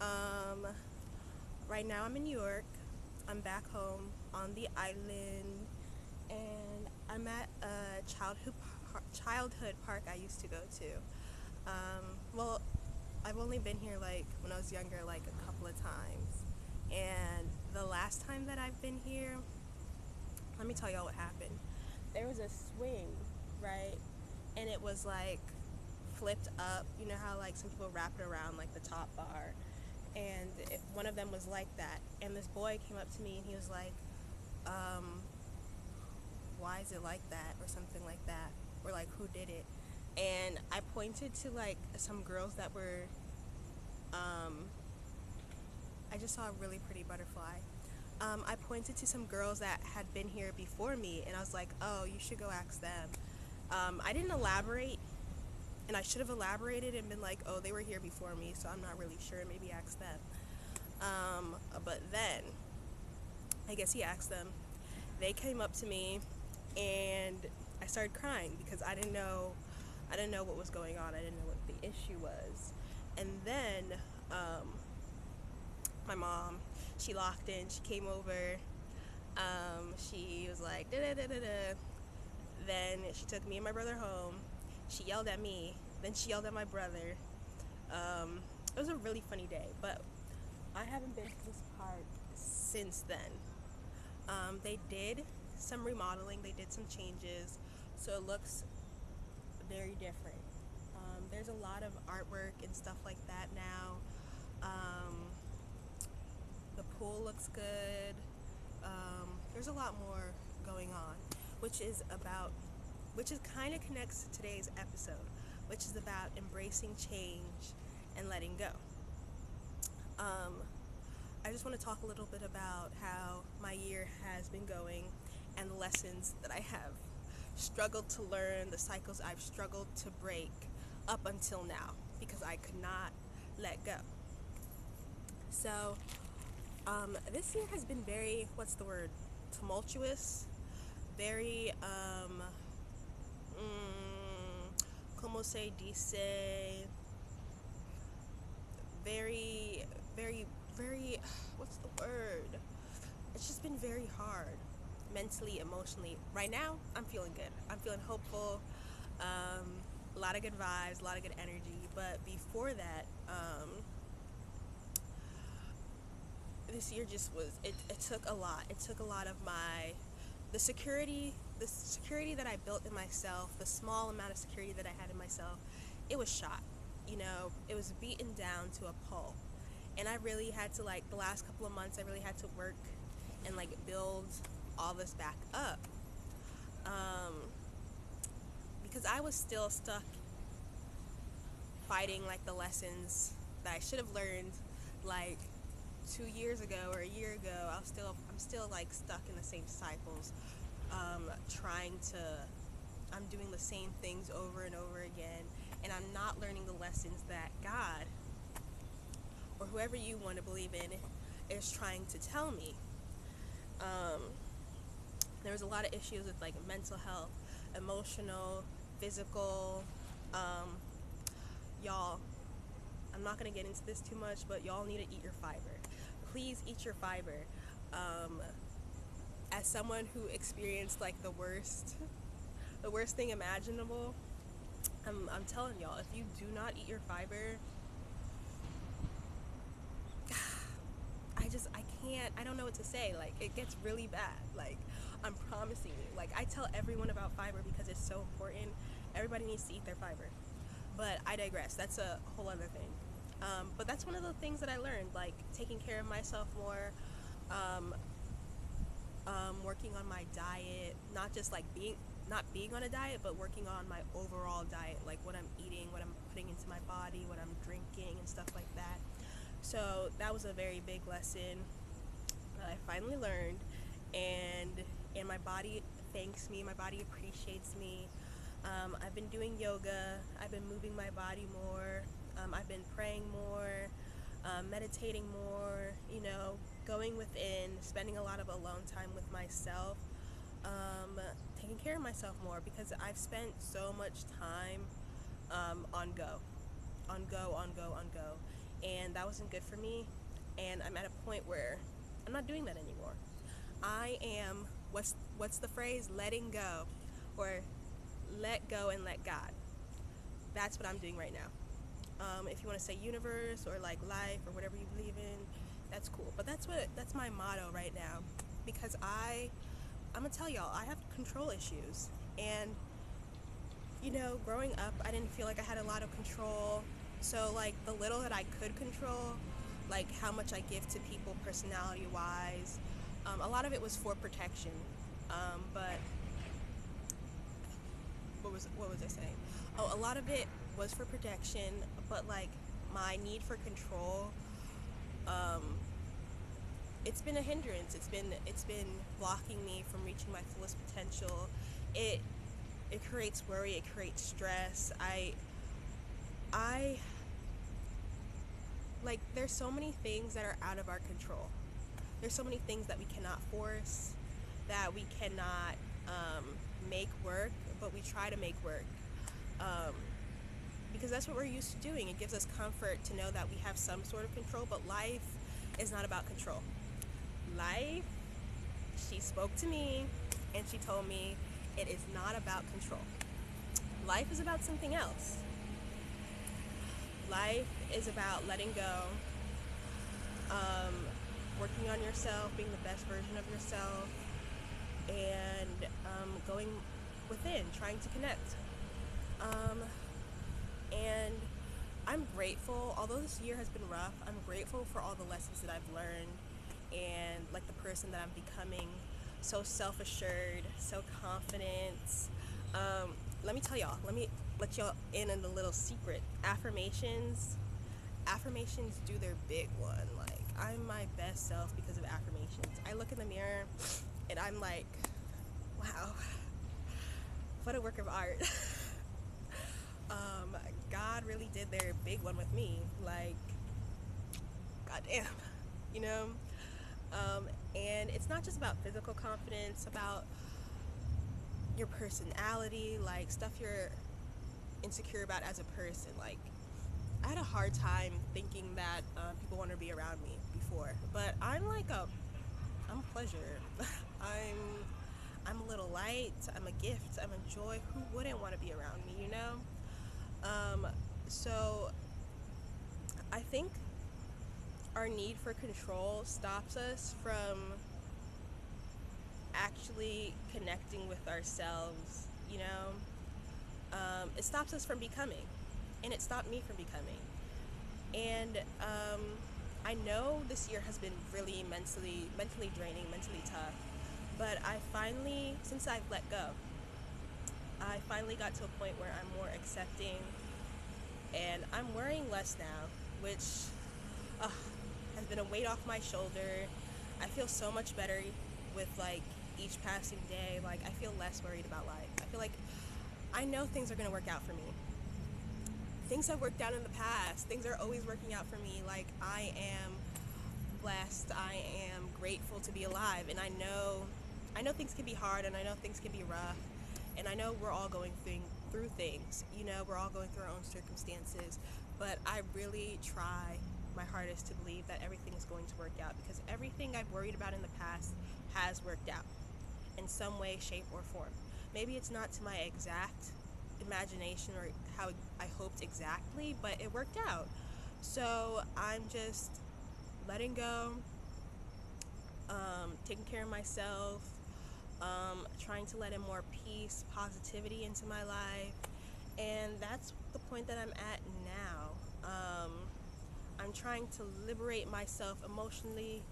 Um, right now I'm in New York. I'm back home on the island, and I'm at a childhood park I used to go to. Well, I've only been here like when I was younger, like a couple of times. And the last time that I've been here, let me tell y'all what happened. There was a swing, right? And it was like flipped up. You know how like some people wrap it around like the top bar, and one of them was like that. And this boy came up to me and he was like, um, "Why is it like that?" or something like that, or like, "Who did it?" And I pointed to like some girls that were. Um, I just saw a really pretty butterfly. I pointed to some girls that had been here before me, and I was like, "Oh, you should go ask them." I didn't elaborate, and I should have elaborated and been like, "Oh, they were here before me, so I'm not really sure. Maybe ask them." But then I guess he asked them. They came up to me, and I started crying because I didn't know. I didn't know what was going on. I didn't know what the issue was. And then um, my mom, she locked in. She came over. She was like da da da da da. Then she took me and my brother home. She yelled at me. Then she yelled at my brother. It was a really funny day, but I haven't been to this park since then. They did some remodeling, they did some changes, so it looks very different. There's a lot of artwork and stuff like that now. Um, the pool looks good. There's a lot more going on, which is about, which is kind of connects to today's episode, which is about embracing change and letting go. Um, I just want to talk a little bit about how my year has been going and the lessons that I have struggled to learn, the cycles I've struggled to break up until now because I could not let go. So, this year has been very, what's the word, tumultuous, very, como se dice, very, very, very, what's the word? It's just been very hard mentally, emotionally. Right now, I'm feeling good. I'm feeling hopeful. Um, a lot of good vibes, a lot of good energy. But before that, this year just was, it took a lot. It took a lot of the security that I built in myself, the small amount of security that I had in myself, it was shot. You know, it was beaten down to a pulp. And I really had to, like, the last couple of months, I really had to work and, like, build all this back up. Um, because I was still stuck fighting, like, the lessons that I should have learned, like, 2 years ago or a year ago. I'm still like stuck in the same cycles, trying to, I'm doing the same things over and over again, and I'm not learning the lessons that God, or whoever you want to believe in, is trying to tell me. Um, there was a lot of issues with like mental health, emotional, physical. Um, y'all, I'm not gonna get into this too much, but y'all need to eat your fiber. Please eat your fiber. Um, as someone who experienced like the worst thing imaginable, I'm telling y'all, if you do not eat your fiber, I can't, I don't know what to say. Like, it gets really bad. Like, I'm promising you. Like, I tell everyone about fiber because it's so important. Everybody needs to eat their fiber. But I digress. That's a whole other thing. But that's one of the things that I learned, like taking care of myself more, um, working on my diet, not just like not being on a diet, but working on my overall diet, like what I'm eating, what I'm putting into my body, what I'm drinking, and stuff like that. So that was a very big lesson that I finally learned, and my body thanks me. My body appreciates me. I've been doing yoga. I've been moving my body more. I've been praying more, meditating more. You know, going within, spending a lot of alone time with myself, taking care of myself more because I've spent so much time on go, on go, on go, on go. And that wasn't good for me, and I'm at a point where I'm not doing that anymore. I am, what's the phrase? Letting go, or let go and let God. That's what I'm doing right now. If you want to say universe or like life or whatever you believe in, that's cool. But that's my motto right now, because I'm gonna tell y'all, I have control issues, and growing up, I didn't feel like I had a lot of control. So like the little that I could control, like how much I give to people personality wise, a lot of it was for protection. But what was I saying? Oh, a lot of it was for protection, but like my need for control, um, it's been a hindrance. It's been blocking me from reaching my fullest potential. It it creates worry. It creates stress. I like, there's so many things that are out of our control. There's so many things that we cannot force, that we cannot um, make work, but we try to make work. Um, because that's what we're used to doing. It gives us comfort to know that we have some sort of control, but life is not about control. Life, she spoke to me and she told me it is not about control. Life is about something else. Life is about letting go, um, working on yourself, being the best version of yourself, and going within, trying to connect. Um, and I'm grateful, although this year has been rough, I'm grateful for all the lessons that I've learned, and like the person that I'm becoming, so self-assured, so confident. Um, Let me tell y'all, let me let y'all in on the little secret. Affirmations do their big one. Like, I'm my best self because of affirmations. I look in the mirror and I'm like, wow, what a work of art. um, God really did their big one with me. Like, goddamn, you know? Um, and it's not just about physical confidence, about your personality, like stuff you're insecure about as a person. Like, I had a hard time thinking that people want to be around me before, but I'm a pleasure. I'm I'm a little light. I'm a gift. I'm a joy. Who wouldn't want to be around me? Um, so I think our need for control stops us from actually connecting with ourselves. It stops us from becoming, and it stopped me from becoming. And I know this year has been really mentally draining, mentally tough. But since I've let go, I finally got to a point where I'm more accepting, and I'm worrying less now, which uh, has been a weight off my shoulder. I feel so much better with like each passing day. Like, I feel less worried about life. I feel like I know things are gonna work out for me. Things have worked out in the past. Things are always working out for me. Like, I am blessed. I am grateful to be alive, and I know things can be hard, and I know things can be rough, and I know we're all going through things. We're all going through our own circumstances, but I really try my hardest to believe that everything is going to work out, because everything I've worried about in the past has worked out in some way, shape, or form. Maybe it's not to my exact imagination or how I hoped exactly, but it worked out. So I'm just letting go, taking care of myself, trying to let in more peace, positivity into my life, and that's the point that I'm at now. I'm trying to liberate myself emotionally,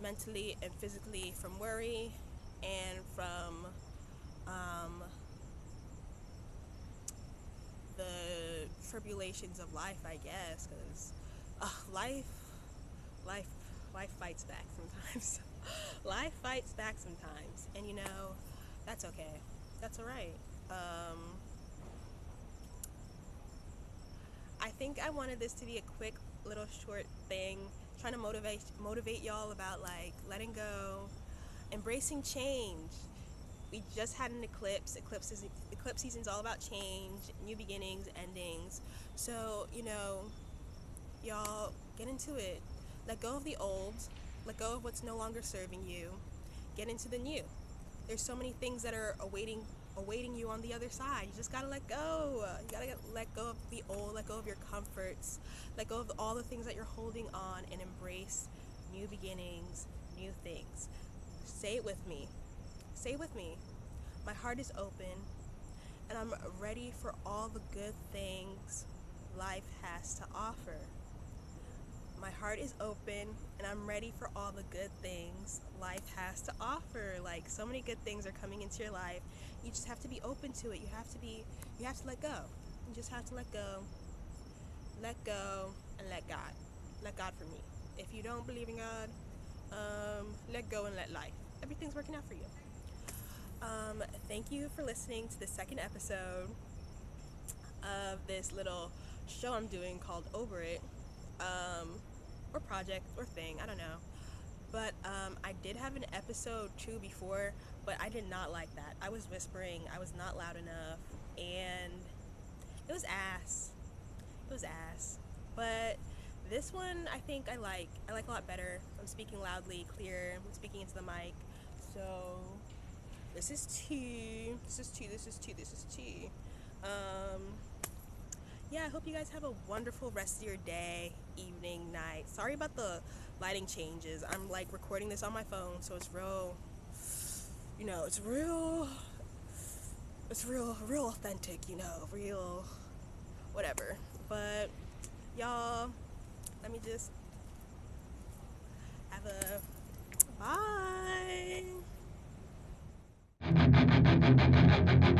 mentally, and physically from worry and from the tribulations of life, I guess, because life, life, life fights back sometimes. Life fights back sometimes, and that's okay. That's all right. Um, I think I wanted this to be a quick little short thing, trying to motivate y'all about like letting go, embracing change. We just had an eclipse. Eclipse season's all about change, new beginnings, endings. So y'all, Get into it. Let go of the old. Let go of what's no longer serving you. Get into the new. There's so many things that are awaiting you on the other side. You just gotta let go. You gotta let go of the old, let go of your comforts, let go of all the things that you're holding on, and embrace new beginnings, new things. Say it with me. Say it with me. My heart is open, and I'm ready for all the good things life has to offer. My heart is open, and I'm ready for all the good things life has to offer. Like, so many good things are coming into your life. You just have to be open to it. You have to let go. You just have to let go, and let God. Let God for me. If you don't believe in God, let go and let life. Everything's working out for you. Thank you for listening to the second episode of this little show I'm doing called Over It, or project, or thing, I don't know. But I did have an episode 2 before, but I did not like that. I was whispering, I was not loud enough, and it was ass. It was ass. But this one, I think I like. I like a lot better. I'm speaking loudly, clear. I'm speaking into the mic. So this is tea. This is tea. This is tea. This is tea. Yeah, I hope you guys have a wonderful rest of your day, evening, night. Sorry about the lighting changes. I'm like recording this on my phone, so it's real, real authentic, real, whatever. But y'all, let me just have a bye.